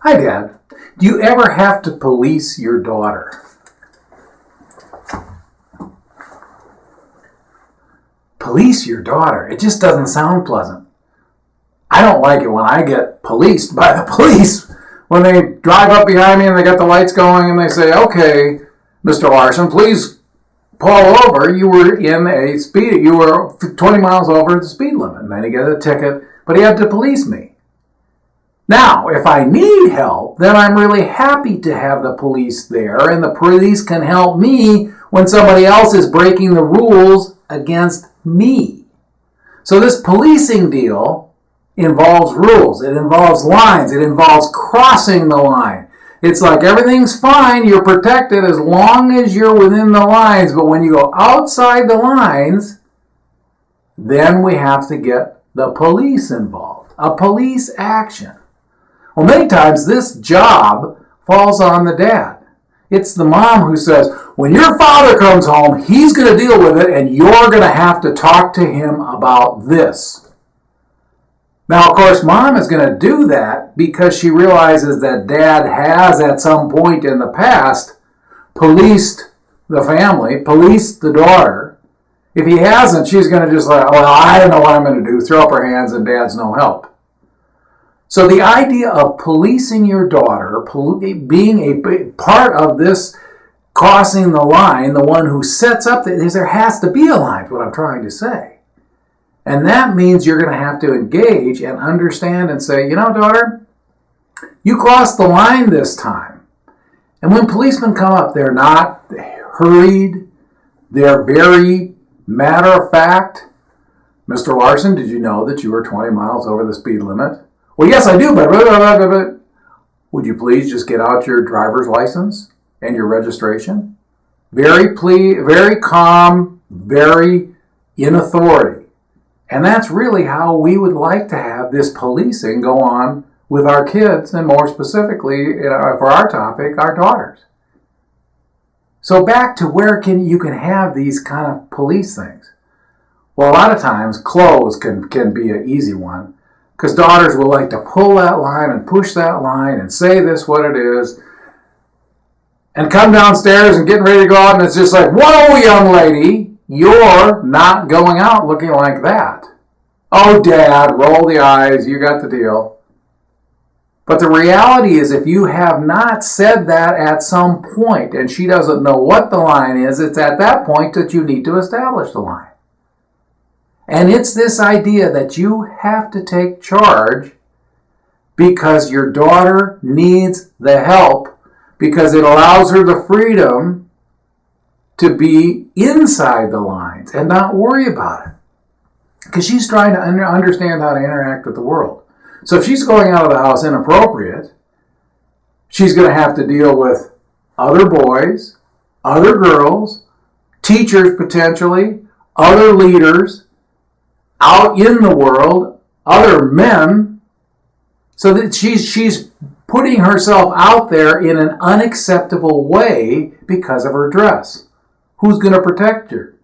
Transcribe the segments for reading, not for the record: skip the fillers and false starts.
Hi, Dad. Do you ever have to police your daughter? Police your daughter? It just doesn't sound pleasant. I don't like it when I get policed by the police. When they drive up behind me and they got the lights going and they say, okay, Mr. Larson, please pull over. You were you were 20 miles over the speed limit. And then he gets a ticket, but he had to police me. Now, if I need help, then I'm really happy to have the police there, and the police can help me when somebody else is breaking the rules against me. So this policing deal involves rules. It involves lines. It involves crossing the line. It's like everything's fine. You're protected as long as you're within the lines. But when you go outside the lines, then we have to get the police involved. A police action. Well, many times this job falls on the dad. It's the mom who says, when your father comes home, he's going to deal with it, and you're going to have to talk to him about this. Now, of course, mom is going to do that because she realizes that dad has, at some point in the past, policed the family, policed the daughter. If he hasn't, she's going to just like, well, I don't know what I'm going to do, throw up her hands, and dad's no help. So the idea of policing your daughter, being a part of this crossing the line, the one who sets up, there has to be a line, is what I'm trying to say. And that means you're going to have to engage and understand and say, you know, daughter, you crossed the line this time. And when policemen come up, they're not hurried. They're very matter of fact. Mr. Larson, did you know that you were 20 miles over the speed limit? Well, yes, I do, but would you please just get out your driver's license and your registration? Very calm, very in authority. And that's really how we would like to have this policing go on with our kids, and more specifically, for our topic, our daughters. So back to where you can have these kind of police things. Well, a lot of times, clothes can be an easy one. Because daughters will like to pull that line and push that line and say this what it is. And come downstairs and getting ready to go out, and it's just like, whoa, young lady, you're not going out looking like that. Oh, Dad, roll the eyes, you got the deal. But the reality is, if you have not said that at some point, and she doesn't know what the line is, it's at that point that you need to establish the line. And it's this idea that you have to take charge because your daughter needs the help, because it allows her the freedom to be inside the lines and not worry about it. Because she's trying to understand how to interact with the world. So if she's going out of the house inappropriate, she's going to have to deal with other boys, other girls, teachers potentially, other leaders, out in the world, other men, so that she's putting herself out there in an unacceptable way because of her dress. Who's going to protect her?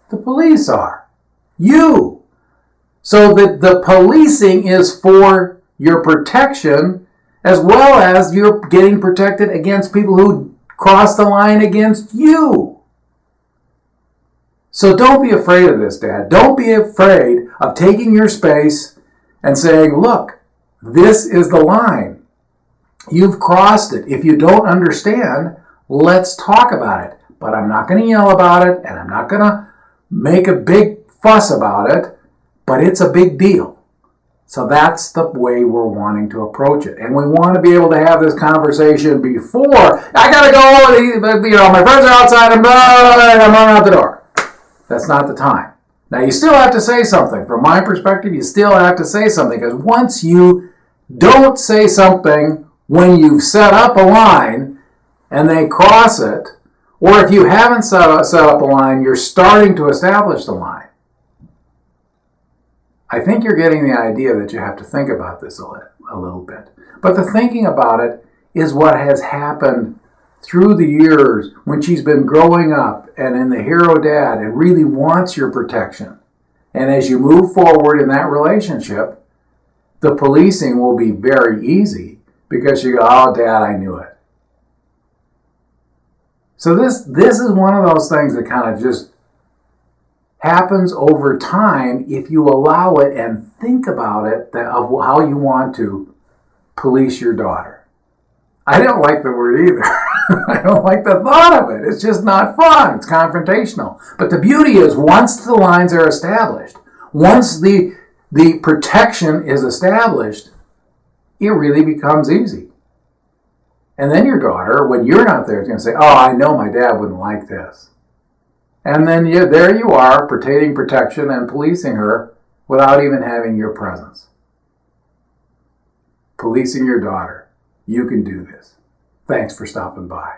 The police are. You. So that the policing is for your protection, as well as you're getting protected against people who cross the line against you. So don't be afraid of this, Dad. Don't be afraid of taking your space and saying, look, this is the line. You've crossed it. If you don't understand, let's talk about it. But I'm not going to yell about it, and I'm not going to make a big fuss about it, but it's a big deal. So that's the way we're wanting to approach it. And we want to be able to have this conversation before, I got to go, my friends are outside, and I'm running out the door. That's not the time. Now, you still have to say something. From my perspective, you still have to say something. Because once you don't say something when you've set up a line and they cross it, or if you haven't set up a line, you're starting to establish the line. I think you're getting the idea that you have to think about this a little bit. But the thinking about it is what has happened through the years when she's been growing up and in the hero dad and really wants your protection. And as you move forward in that relationship, the policing will be very easy because you go, oh, Dad, I knew it. So this is one of those things that kind of just happens over time if you allow it and think about it, of how you want to police your daughter. I don't like the word either. I don't like the thought of it. It's just not fun. It's confrontational. But the beauty is once the lines are established, once the protection is established, it really becomes easy. And then your daughter, when you're not there, is going to say, oh, I know my dad wouldn't like this. And then there you are, pertaining protection and policing her without even having your presence. Policing your daughter. You can do this. Thanks for stopping by.